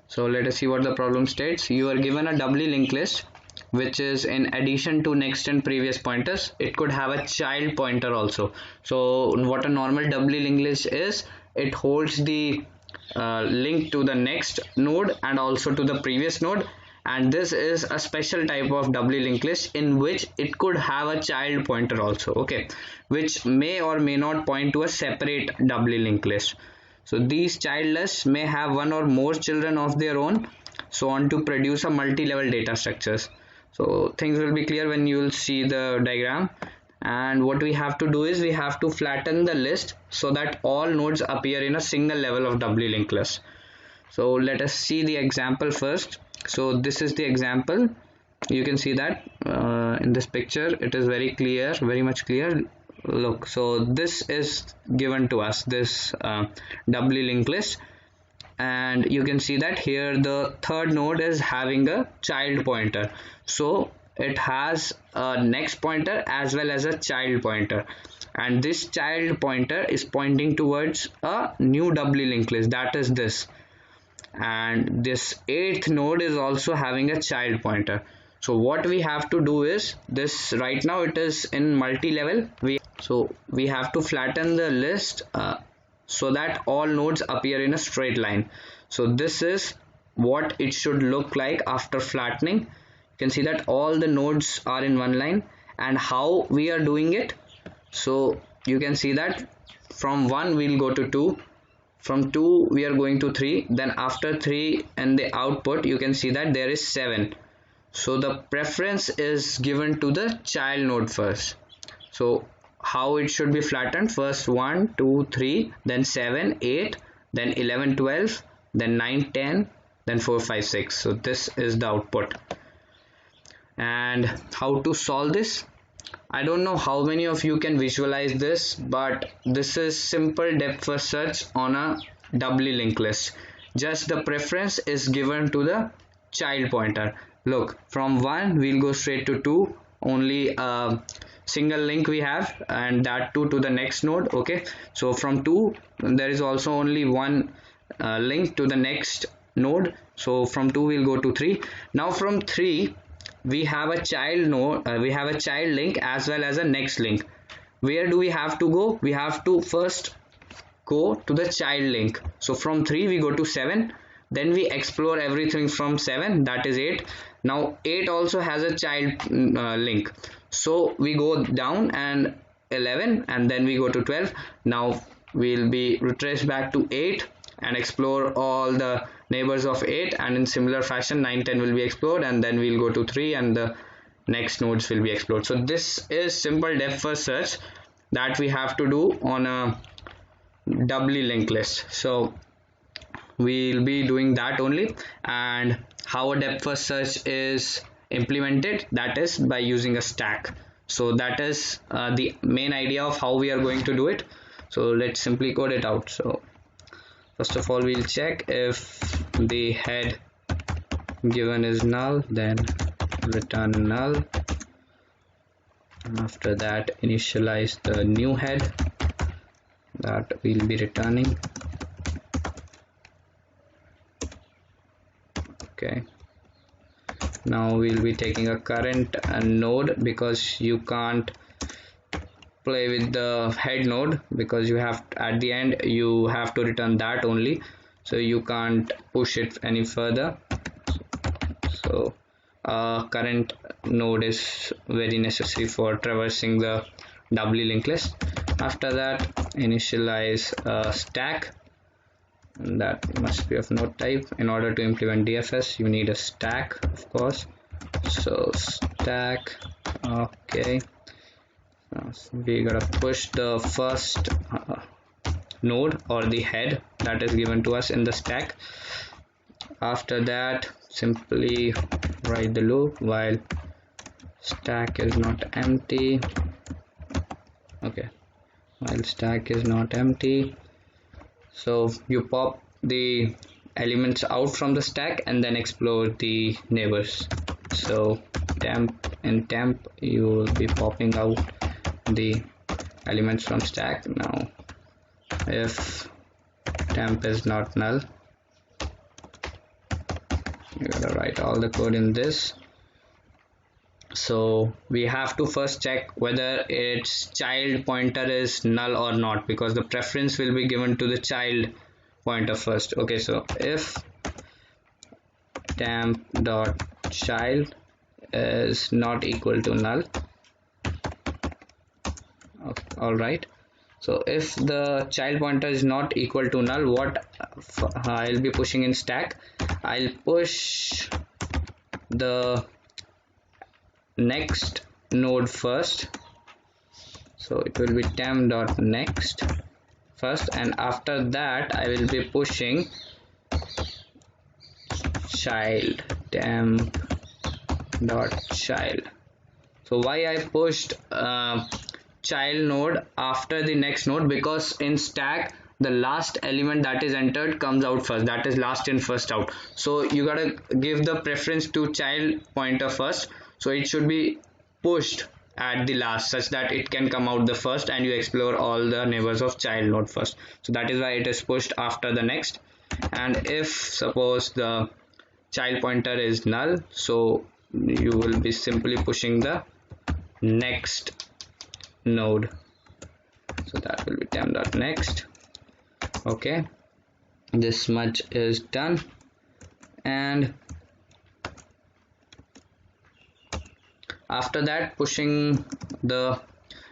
So let us see what the problem states. You are given a doubly linked list which is in addition to next and previous pointers. It could have a child pointer also. So what a normal doubly linked list is, it holds the link to the next node and also to the previous node, and this is a special type of doubly linked list in which it could have a child pointer also, okay, which may or may not point to a separate doubly linked list. So these child lists may have one or more children of their own, so on, to produce a multi-level data structures. So things will be clear when you will see the diagram. And what we have to do is we have to flatten the list so that all nodes appear in a single level of doubly linked list. So let us see the example first. So this is the example. You can see that in this picture it is very clear, very much clear. Look, so this is given to us, this doubly linked list, and you can see that here the third node is having a child pointer, so it has a next pointer as well as a child pointer, and this child pointer is pointing towards a new doubly linked list, that is this, and this eighth node is also having a child pointer. So what we have to do is, this right now it is in multi-level, so we have to flatten the list so that all nodes appear in a straight line. So this is what it should look like after flattening. You can see that all the nodes are in one line, and how we are doing it. So you can see that from 1 we'll go to 2, from 2 we are going to 3, then after 3 and the output you can see that there is 7. So the preference is given to the child node first. So how it should be flattened: first 1 2 3, then 7 8, then 11 12, then 9 10, then 4 5 6. So this is the output. And how to solve this? I don't know how many of you can visualize this, but this is simple depth first search on a doubly linked list. Just the preference is given to the child pointer. Look, from 1 we'll go straight to 2, only a single link we have, and that too to the next node, okay. So from 2 there is also only one link to the next node, so from 2 we'll go to 3. Now from 3 we have a child node, we have a child link as well as a next link. Where do we have to go? We have to first go to the child link. So from 3 we go to 7, then we explore everything from 7, that is 8. Now 8 also has a child link, so we go down, and 11, and then we go to 12. Now we'll be retraced back to 8 and explore all the neighbors of 8, and in similar fashion 9 10 will be explored, and then we'll go to 3 and the next nodes will be explored. So this is simple depth first search that we have to do on a doubly linked list. So we'll be doing that only. And how a depth first search is implemented, that is by using a stack. So that is the main idea of how we are going to do it. So let's simply code it out. So first of all we'll check if the head given is null, then return null. After that initialize the new head that we'll be returning. Okay, now we'll be taking a current node, because you can't play with the head node, because you have at the end you have to return that only, so you can't push it any further. So current node is very necessary for traversing the doubly linked list. After that initialize a stack, that must be of node type. In order to implement DFS you need a stack, of course. So stack, okay, we gotta push the first node or the head that is given to us in the stack. After that simply write the loop while stack is not empty. Okay, while stack is not empty, so you pop the elements out from the stack and then explore the neighbors. So in temp you will be popping out the elements from stack. Now if temp is not null, You gotta write all the code in this. So we have to first check whether its child pointer is null or not, because the preference will be given to the child pointer first. Okay, so if temp dot child is not equal to null, okay, all right. So if the child pointer is not equal to null, what I'll be pushing in stack, I'll push the next node first. So it will be temp dot next first, and after that I will be pushing child, temp dot child. So why I pushed child node after the next node? Because in stack the last element that is entered comes out first, that is last in first out. So you gotta give the preference to child pointer first, so it should be pushed at the last such that it can come out the first and you explore all the neighbors of child node first. So that is why it is pushed after the next. And if suppose the child pointer is null, so you will be simply pushing the next node. So that will be temp dot next. Okay, this much is done. And after that, pushing the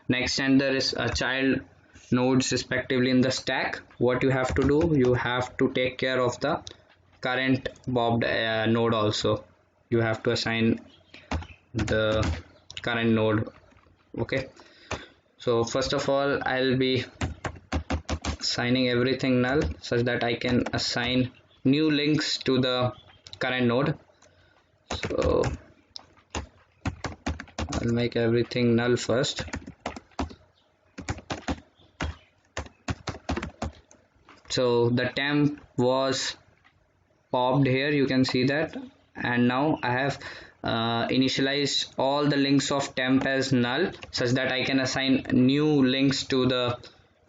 next and there is a child nodes respectively in the stack, what you have to do, you have to take care of the current bobbed node also. You have to assign the current node. Okay, so first of all I'll be assigning everything null such that I can assign new links to the current node. So I'll make everything null first. So the temp was popped here, you can see that, and now I have initialized all the links of temp as null such that I can assign new links to the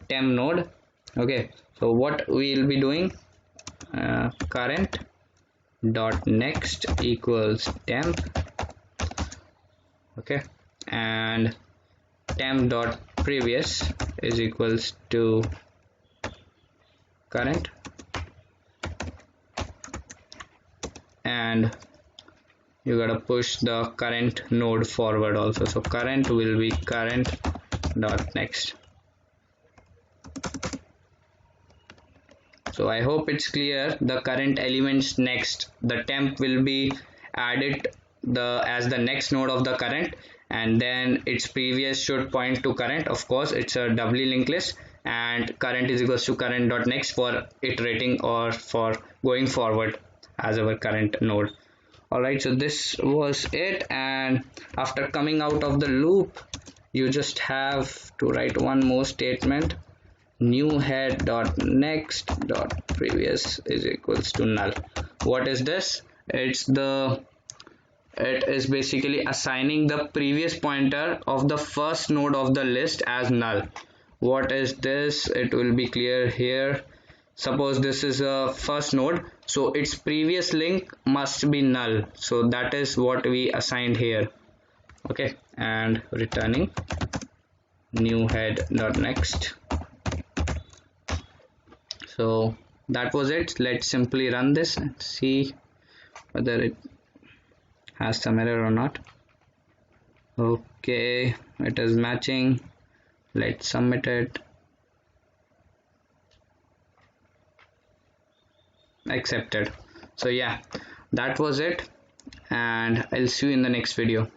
temp node. Okay, so what we'll be doing, current dot next equals temp, okay, and temp dot previous is equals to current, and you gotta push the current node forward also. So current will be current dot next. So I hope it's clear. The current elements next, the temp will be added as the next node of the current, and then its previous should point to current. Of course it's a doubly linked list, and current is equals to current dot next for iterating or for going forward as our current node. Alright, so this was it, and after coming out of the loop you just have to write one more statement, new head dot next dot previous is equals to null. What is this? It is basically assigning the previous pointer of the first node of the list as null. What is this? It will be clear here. Suppose this is a first node, so its previous link must be null, so that is what we assigned here. Okay, and returning new head dot next. So that was it. Let's simply run this and see whether it has some error or not. Okay, it is matching. Let's submit it. Accepted. So yeah, that was it, and I'll see you in the next video.